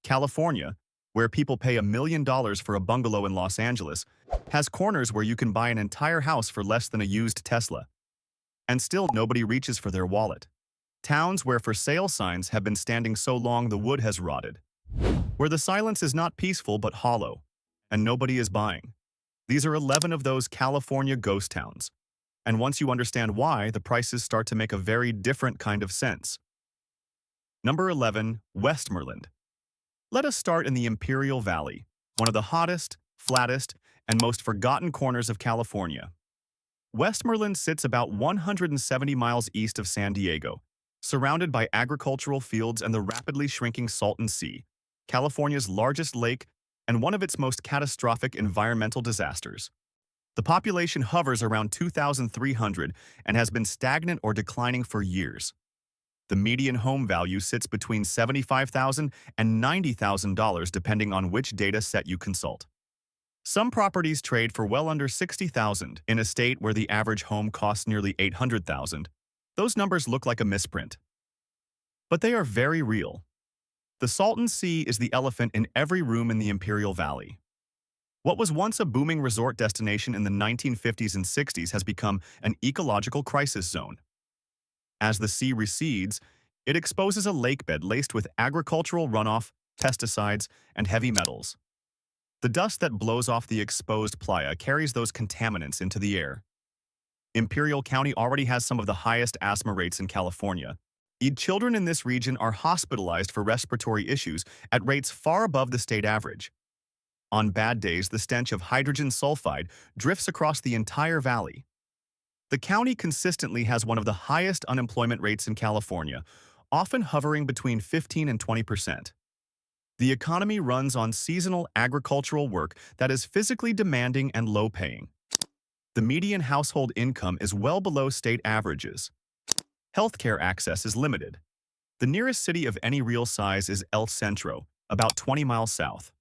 California, where people pay $1 million for a bungalow in Los Angeles, has corners where you can buy an entire house for less than a used Tesla. And still nobody reaches for their wallet. Towns where for sale signs have been standing so long the wood has rotted. Where the silence is not peaceful but hollow, and nobody is buying. These are 11 of those California ghost towns. And once you understand why, the prices start to make a very different kind of sense. Number 11, Westmoreland. Let us start in the Imperial Valley, one of the hottest, flattest, and most forgotten corners of California. Westmoreland sits about 170 miles east of San Diego, surrounded by agricultural fields and the rapidly shrinking Salton Sea, California's largest lake and one of its most catastrophic environmental disasters. The population hovers around 2,300 and has been stagnant or declining for years. The median home value sits between $75,000 and $90,000 depending on which data set you consult. Some properties trade for well under $60,000 in a state where the average home costs nearly $800,000. Those numbers look like a misprint. But they are very real. The Salton Sea is the elephant in every room in the Imperial Valley. What was once a booming resort destination in the 1950s and 60s has become an ecological crisis zone. As the sea recedes, it exposes a lakebed laced with agricultural runoff, pesticides, and heavy metals. The dust that blows off the exposed playa carries those contaminants into the air. Imperial County already has some of the highest asthma rates in California. Children in this region are hospitalized for respiratory issues at rates far above the state average. On bad days, the stench of hydrogen sulfide drifts across the entire valley. The county consistently has one of the highest unemployment rates in California, often hovering between 15 and 20%. The economy runs on seasonal agricultural work that is physically demanding and low-paying. The median household income is well below state averages. Healthcare access is limited. The nearest city of any real size is El Centro, about 20 miles south.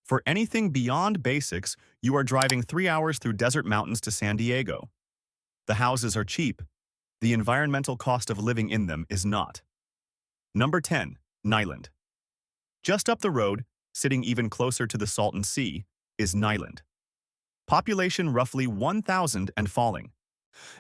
For anything beyond basics, you are driving 3 hours through desert mountains to San Diego. The houses are cheap. The environmental cost of living in them is not. Number 10, Niland. Just up the road, sitting even closer to the Salton Sea, is Niland. Population roughly 1,000 and falling.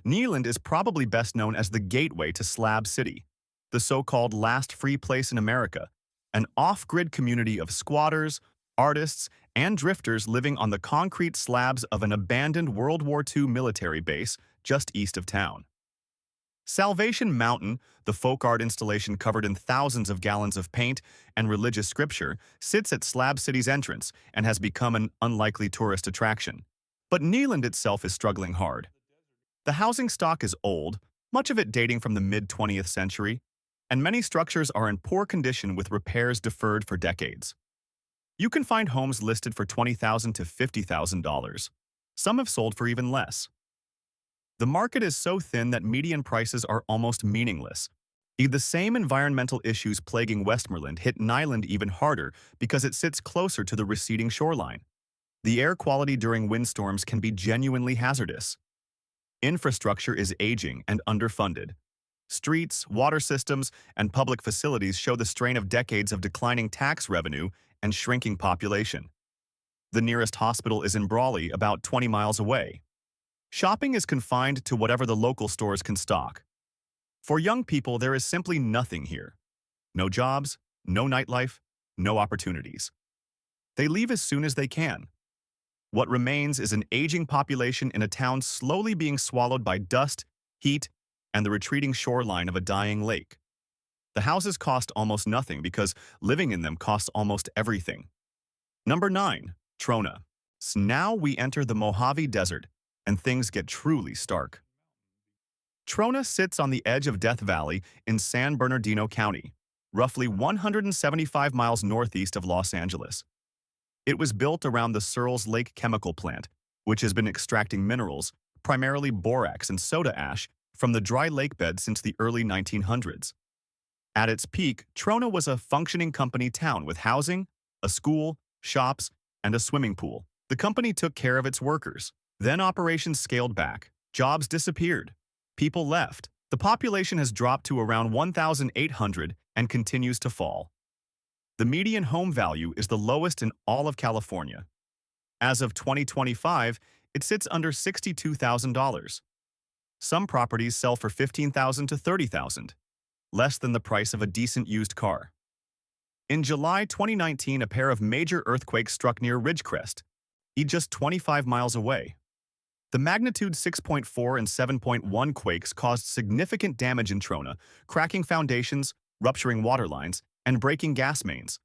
Niland is probably best known as the gateway to Slab City, the so-called last free place in America, an off-grid community of squatters, artists, and drifters living on the concrete slabs of an abandoned World War II military base just east of town. Salvation Mountain, the folk art installation covered in thousands of gallons of paint and religious scripture, sits at Slab City's entrance and has become an unlikely tourist attraction. But Niland itself is struggling hard. The housing stock is old, much of it dating from the mid-20th century, and many structures are in poor condition with repairs deferred for decades. You can find homes listed for $20,000 to $50,000. Some have sold for even less. The market is so thin that median prices are almost meaningless. The same environmental issues plaguing Westmoreland hit Niland even harder because it sits closer to the receding shoreline. The air quality during windstorms can be genuinely hazardous. Infrastructure is aging and underfunded. Streets, water systems, and public facilities show the strain of decades of declining tax revenue and shrinking population. The nearest hospital is in Brawley, about 20 miles away. Shopping is confined to whatever the local stores can stock. For young people, there is simply nothing here. No jobs, no nightlife, no opportunities. They leave as soon as they can. What remains is an aging population in a town slowly being swallowed by dust, heat, and the retreating shoreline of a dying lake. The houses cost almost nothing because living in them costs almost everything. Number 9, Trona. So now we enter the Mojave Desert, and things get truly stark. Trona sits on the edge of Death Valley in San Bernardino County, roughly 175 miles northeast of Los Angeles. It was built around the Searles Lake chemical plant, which has been extracting minerals, primarily borax and soda ash, from the dry lakebed since the early 1900s. At its peak, Trona was a functioning company town with housing, a school, shops, and a swimming pool. The company took care of its workers. Then operations scaled back. Jobs disappeared. People left. The population has dropped to around 1,800 and continues to fall. The median home value is the lowest in all of California. As of 2025, it sits under $62,000. Some properties sell for $15,000 to $30,000, less than the price of a decent used car. In July 2019, a pair of major earthquakes struck near Ridgecrest, just 25 miles away. The magnitude 6.4 and 7.1 quakes caused significant damage in Trona, cracking foundations, rupturing water lines, and breaking gas mains.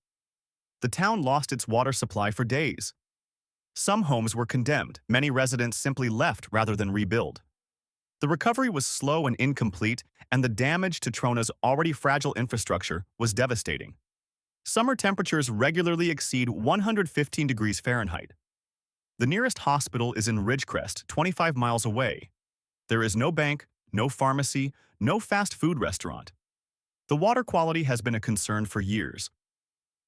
The town lost its water supply for days. Some homes were condemned. Many residents simply left rather than rebuild. The recovery was slow and incomplete, and the damage to Trona's already fragile infrastructure was devastating. Summer temperatures regularly exceed 115 degrees Fahrenheit. The nearest hospital is in Ridgecrest, 25 miles away. There is no bank, no pharmacy, no fast food restaurant. The water quality has been a concern for years.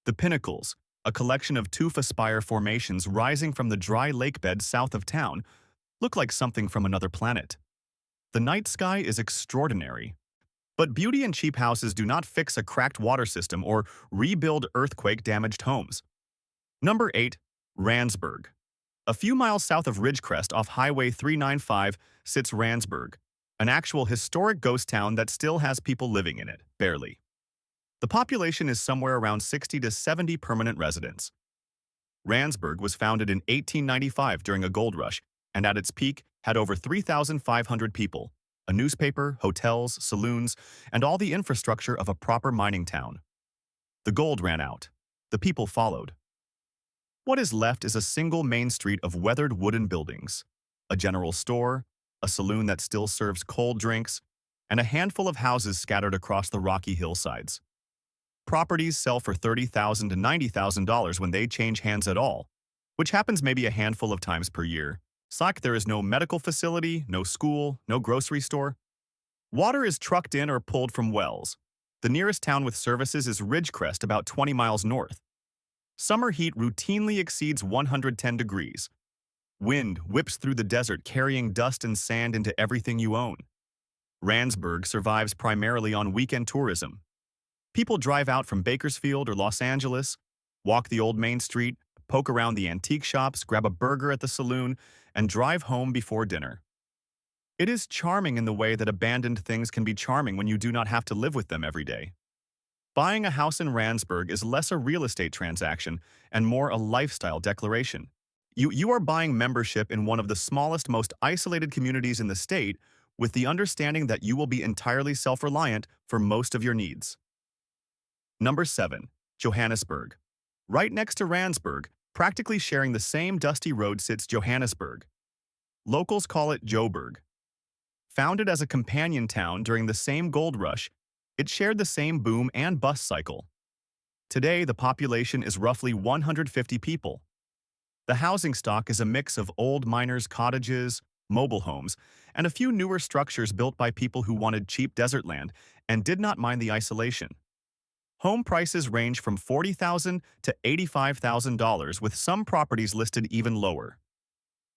The Pinnacles, a collection of tufa spire formations rising from the dry lake bed south of town, look like something from another planet. The night sky is extraordinary. But beauty and cheap houses do not fix a cracked water system or rebuild earthquake-damaged homes. Number 8. Randsburg. A few miles south of Ridgecrest off Highway 395 sits Randsburg, an actual historic ghost town that still has people living in it, barely. The population is somewhere around 60 to 70 permanent residents. Randsburg was founded in 1895 during a gold rush, and at its peak had over 3,500 people, a newspaper, hotels, saloons, and all the infrastructure of a proper mining town. The gold ran out. The people followed. What is left is a single main street of weathered wooden buildings, a general store, a saloon that still serves cold drinks, and a handful of houses scattered across the rocky hillsides. Properties sell for $30,000 to $90,000 when they change hands at all, which happens maybe a handful of times per year. There is no medical facility, no school, no grocery store. Water is trucked in or pulled from wells. The nearest town with services is Ridgecrest, about 20 miles north. Summer heat routinely exceeds 110 degrees. Wind whips through the desert, carrying dust and sand into everything you own. Randsburg survives primarily on weekend tourism. People drive out from Bakersfield or Los Angeles, walk the old Main Street, poke around the antique shops, grab a burger at the saloon, and drive home before dinner. It is charming in the way that abandoned things can be charming when you do not have to live with them every day. Buying a house in Randsburg is less a real estate transaction and more a lifestyle declaration. You are buying membership in one of the smallest, most isolated communities in the state with the understanding that you will be entirely self-reliant for most of your needs. Number 7. Johannesburg. Right next to Randsburg, practically sharing the same dusty road, sits Johannesburg. Locals call it Joburg. Founded as a companion town during the same gold rush, it shared the same boom and bust cycle. Today, the population is roughly 150 people. The housing stock is a mix of old miners' cottages, mobile homes, and a few newer structures built by people who wanted cheap desert land and did not mind the isolation. Home prices range from $40,000 to $85,000, with some properties listed even lower.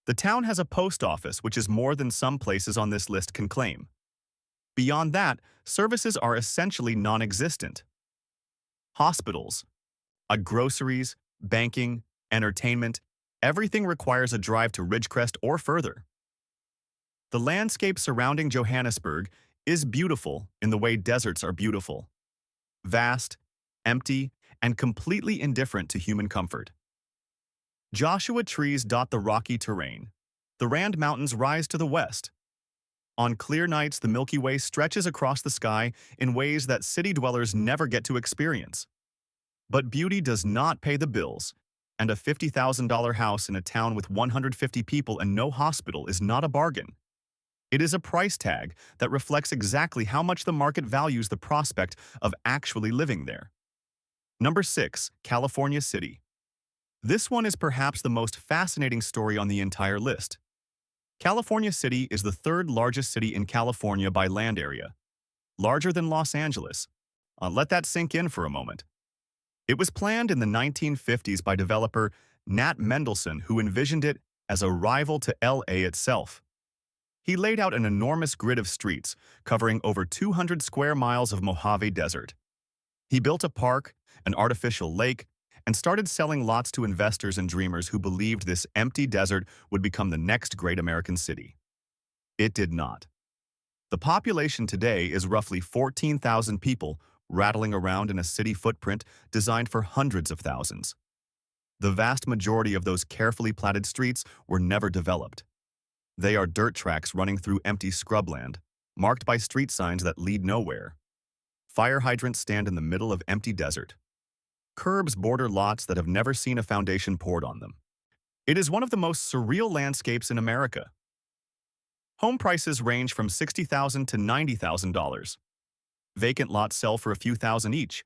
The town has a post office, which is more than some places on this list can claim. Beyond that, services are essentially non-existent. Hospitals, groceries, banking, entertainment, everything requires a drive to Ridgecrest or further. The landscape surrounding Johannesburg is beautiful in the way deserts are beautiful. Vast, empty, and completely indifferent to human comfort. Joshua trees dot the rocky terrain. The Rand Mountains rise to the west. On clear nights, the Milky Way stretches across the sky in ways that city dwellers never get to experience. But beauty does not pay the bills, and a $50,000 house in a town with 150 people and no hospital is not a bargain. It is a price tag that reflects exactly how much the market values the prospect of actually living there. Number 6. California City. This one is perhaps the most fascinating story on the entire list. California City is the third largest city in California by land area, larger than Los Angeles. Let that sink in for a moment. It was planned in the 1950s by developer Nat Mendelsohn, who envisioned it as a rival to LA itself. He laid out an enormous grid of streets covering over 200 square miles of Mojave Desert. He built a park, an artificial lake, and started selling lots to investors and dreamers who believed this empty desert would become the next great American city. It did not. The population today is roughly 14,000 people rattling around in a city footprint designed for hundreds of thousands. The vast majority of those carefully platted streets were never developed. They are dirt tracks running through empty scrubland, marked by street signs that lead nowhere. Fire hydrants stand in the middle of empty desert. Curbs border lots that have never seen a foundation poured on them. It is one of the most surreal landscapes in America. Home prices range from $60,000 to $90,000. Vacant lots sell for a few thousand each.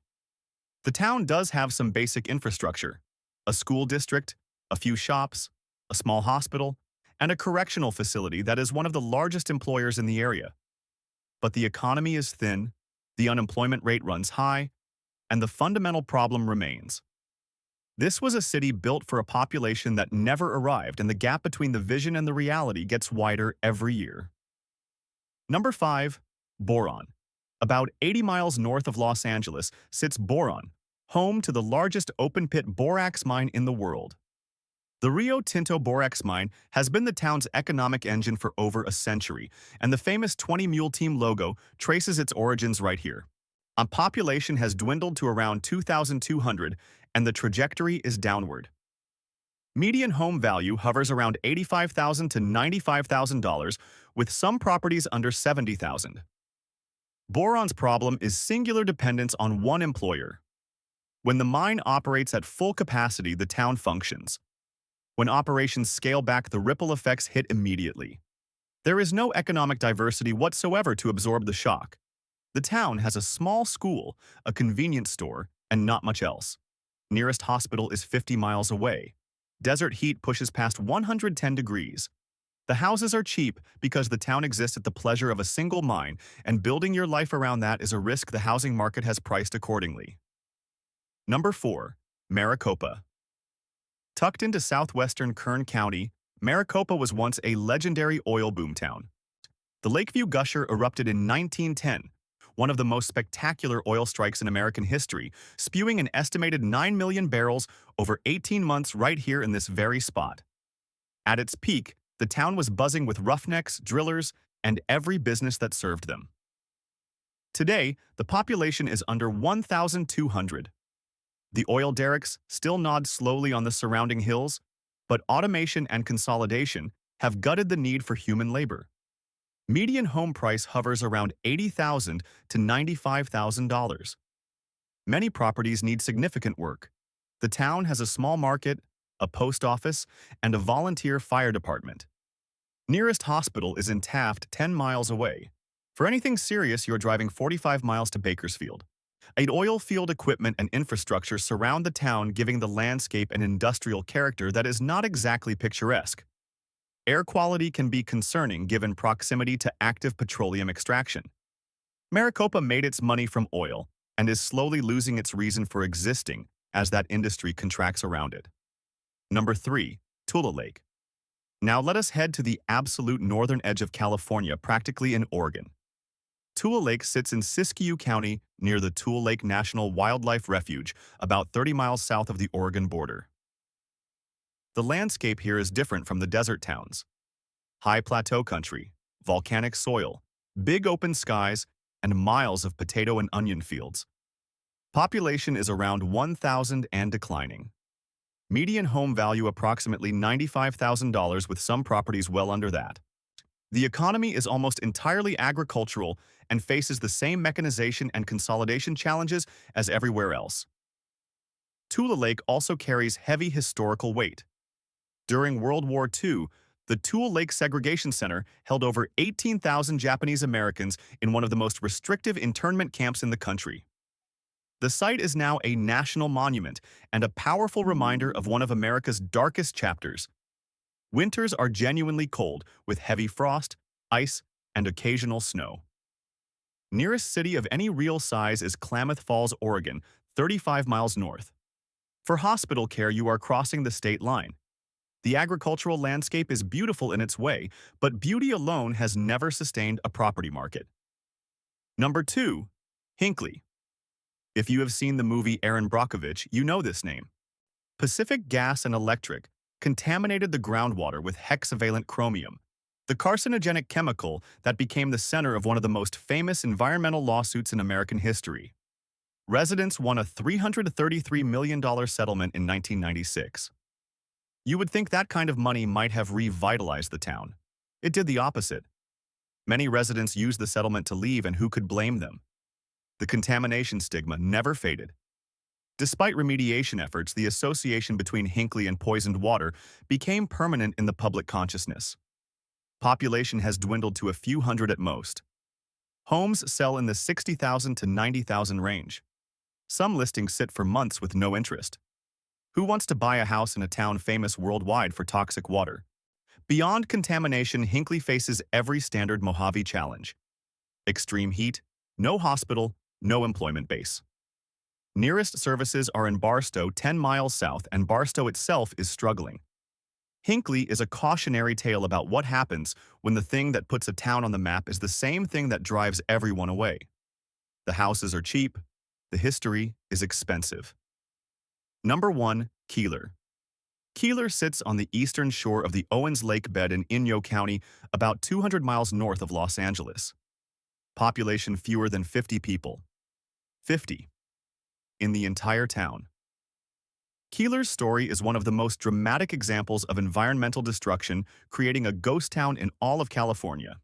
The town does have some basic infrastructure: a school district, a few shops, a small hospital, and a correctional facility that is one of the largest employers in the area. But the economy is thin, the unemployment rate runs high, and the fundamental problem remains. This was a city built for a population that never arrived, and the gap between the vision and the reality gets wider every year. Number 5. Boron. About 80 miles north of Los Angeles sits Boron, home to the largest open-pit borax mine in the world. The Rio Tinto borax mine has been the town's economic engine for over a century, and the famous 20 Mule Team logo traces its origins right here. Our population has dwindled to around 2,200, and the trajectory is downward. Median home value hovers around $85,000 to $95,000, with some properties under $70,000. Boron's problem is singular dependence on one employer. When the mine operates at full capacity, the town functions. When operations scale back, the ripple effects hit immediately. There is no economic diversity whatsoever to absorb the shock. The town has a small school, a convenience store, and not much else. Nearest hospital is 50 miles away. Desert heat pushes past 110 degrees. The houses are cheap because the town exists at the pleasure of a single mine, and building your life around that is a risk the housing market has priced accordingly. Number 4. Maricopa. Tucked into southwestern Kern County, Maricopa was once a legendary oil boom town. The Lakeview Gusher erupted in 1910, one of the most spectacular oil strikes in American history, spewing an estimated 9 million barrels over 18 months right here in this very spot. At its peak, the town was buzzing with roughnecks, drillers, and every business that served them. Today, the population is under 1,200. The oil derricks still nod slowly on the surrounding hills, but automation and consolidation have gutted the need for human labor. Median home price hovers around $80,000 to $95,000. Many properties need significant work. The town has a small market, a post office, and a volunteer fire department. Nearest hospital is in Taft, 10 miles away. For anything serious, you're driving 45 miles to Bakersfield. Oil field equipment and infrastructure surround the town, giving the landscape an industrial character that is not exactly picturesque. Air quality can be concerning given proximity to active petroleum extraction. Maricopa made its money from oil and is slowly losing its reason for existing as that industry contracts around it. Number 3. Tula Lake. Now let us head to the absolute northern edge of California, practically in Oregon. Tula Lake sits in Siskiyou County near the Tula Lake National Wildlife Refuge, about 30 miles south of the Oregon border. The landscape here is different from the desert towns. High plateau country, volcanic soil, big open skies, and miles of potato and onion fields. Population is around 1,000 and declining. Median home value approximately $95,000, with some properties well under that. The economy is almost entirely agricultural and faces the same mechanization and consolidation challenges as everywhere else. Tula Lake also carries heavy historical weight. During World War II, the Tula Lake Segregation Center held over 18,000 Japanese Americans in one of the most restrictive internment camps in the country. The site is now a national monument and a powerful reminder of one of America's darkest chapters. Winters are genuinely cold, with heavy frost, ice, and occasional snow. Nearest city of any real size is Klamath Falls, Oregon, 35 miles north. For hospital care, you are crossing the state line. The agricultural landscape is beautiful in its way, but beauty alone has never sustained a property market. Number 2. Hinckley. If you have seen the movie Aaron Brockovich, you know this name. Pacific Gas and Electric contaminated the groundwater with hexavalent chromium, the carcinogenic chemical that became the center of one of the most famous environmental lawsuits in American history. Residents won a $333 million settlement in 1996. You would think that kind of money might have revitalized the town. It did the opposite. Many residents used the settlement to leave, and who could blame them? The contamination stigma never faded. Despite remediation efforts, the association between Hinckley and poisoned water became permanent in the public consciousness. Population has dwindled to a few hundred at most. Homes sell in the 60,000 to 90,000 range. Some listings sit for months with no interest. Who wants to buy a house in a town famous worldwide for toxic water? Beyond contamination, Hinckley faces every standard Mojave challenge. Extreme heat, no hospital, no employment base. Nearest services are in Barstow, 10 miles south, and Barstow itself is struggling. Hinckley is a cautionary tale about what happens when the thing that puts a town on the map is the same thing that drives everyone away. The houses are cheap. The history is expensive. Number 1. Keeler. Keeler sits on the eastern shore of the Owens Lake bed in Inyo County, about 200 miles north of Los Angeles. Population fewer than 50 people. 50. In the entire town. Keeler's story is one of the most dramatic examples of environmental destruction, creating a ghost town in all of California.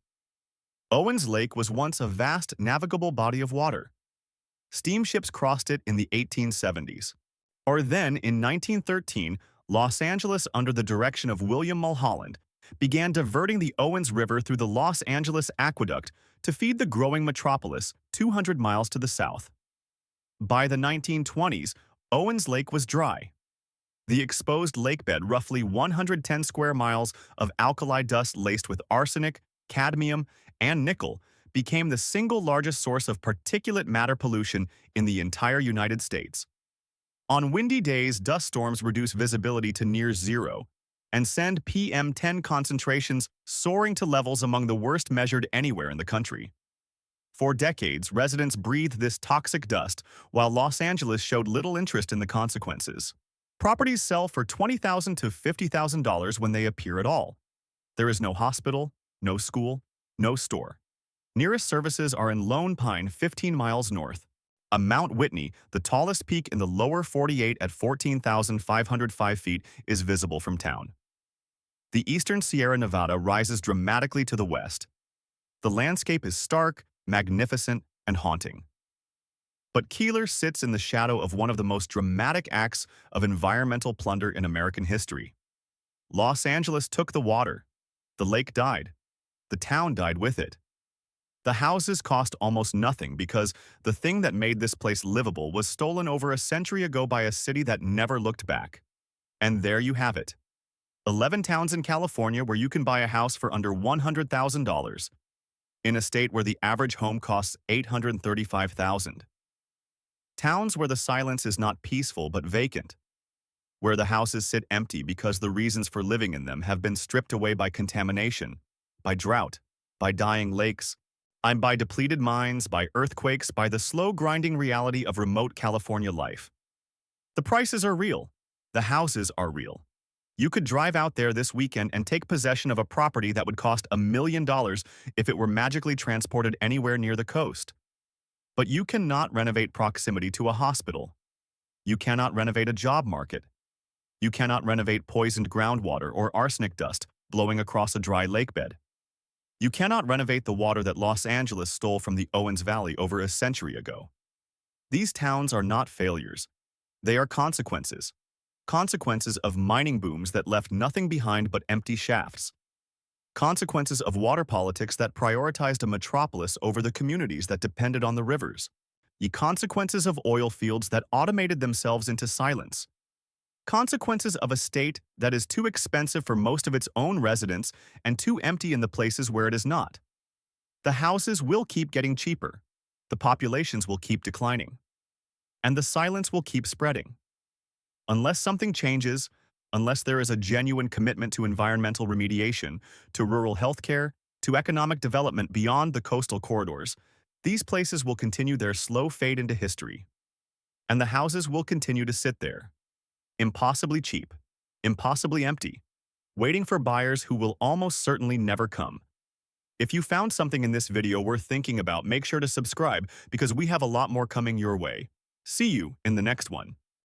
Owens Lake was once a vast navigable body of water. Steamships crossed it in the 1870s. Or then, in 1913, Los Angeles, under the direction of William Mulholland, began diverting the Owens River through the Los Angeles Aqueduct to feed the growing metropolis 200 miles to the south. By the 1920s, Owens Lake was dry. The exposed lakebed, roughly 110 square miles of alkali dust laced with arsenic, cadmium, and nickel, became the single largest source of particulate matter pollution in the entire United States. On windy days, dust storms reduce visibility to near zero and send PM10 concentrations soaring to levels among the worst measured anywhere in the country. For decades, residents breathed this toxic dust, while Los Angeles showed little interest in the consequences. Properties sell for $20,000 to $50,000 when they appear at all. There is no hospital, no school, no store. Nearest services are in Lone Pine, 15 miles north. Mount Whitney, the tallest peak in the lower 48 at 14,505 feet, is visible from town. The eastern Sierra Nevada rises dramatically to the west. The landscape is stark, magnificent, and haunting. But Keeler sits in the shadow of one of the most dramatic acts of environmental plunder in American history. Los Angeles took the water. The lake died. The town died with it. The houses cost almost nothing because the thing that made this place livable was stolen over a century ago by a city that never looked back. And there you have it. 11 towns in California where you can buy a house for under $100,000. In a state where the average home costs $835,000. Towns where the silence is not peaceful but vacant. Where the houses sit empty because the reasons for living in them have been stripped away by contamination, by drought, by dying lakes, and by depleted mines, by earthquakes, by the slow grinding reality of remote California life. The prices are real. The houses are real. You could drive out there this weekend and take possession of a property that would cost $1 million if it were magically transported anywhere near the coast. But you cannot renovate proximity to a hospital. You cannot renovate a job market. You cannot renovate poisoned groundwater or arsenic dust blowing across a dry lakebed. You cannot renovate the water that Los Angeles stole from the Owens Valley over a century ago. These towns are not failures. They are consequences. Consequences of mining booms that left nothing behind but empty shafts. Consequences of water politics that prioritized a metropolis over the communities that depended on the rivers. The consequences of oil fields that automated themselves into silence. Consequences of a state that is too expensive for most of its own residents and too empty in the places where it is not. The houses will keep getting cheaper. The populations will keep declining. And the silence will keep spreading. Unless something changes, unless there is a genuine commitment to environmental remediation, to rural healthcare, to economic development beyond the coastal corridors, these places will continue their slow fade into history. and the houses will continue to sit there. Impossibly cheap, impossibly empty, waiting for buyers who will almost certainly never come. If you found something in this video worth thinking about, make sure to subscribe because we have a lot more coming your way. See you in the next one.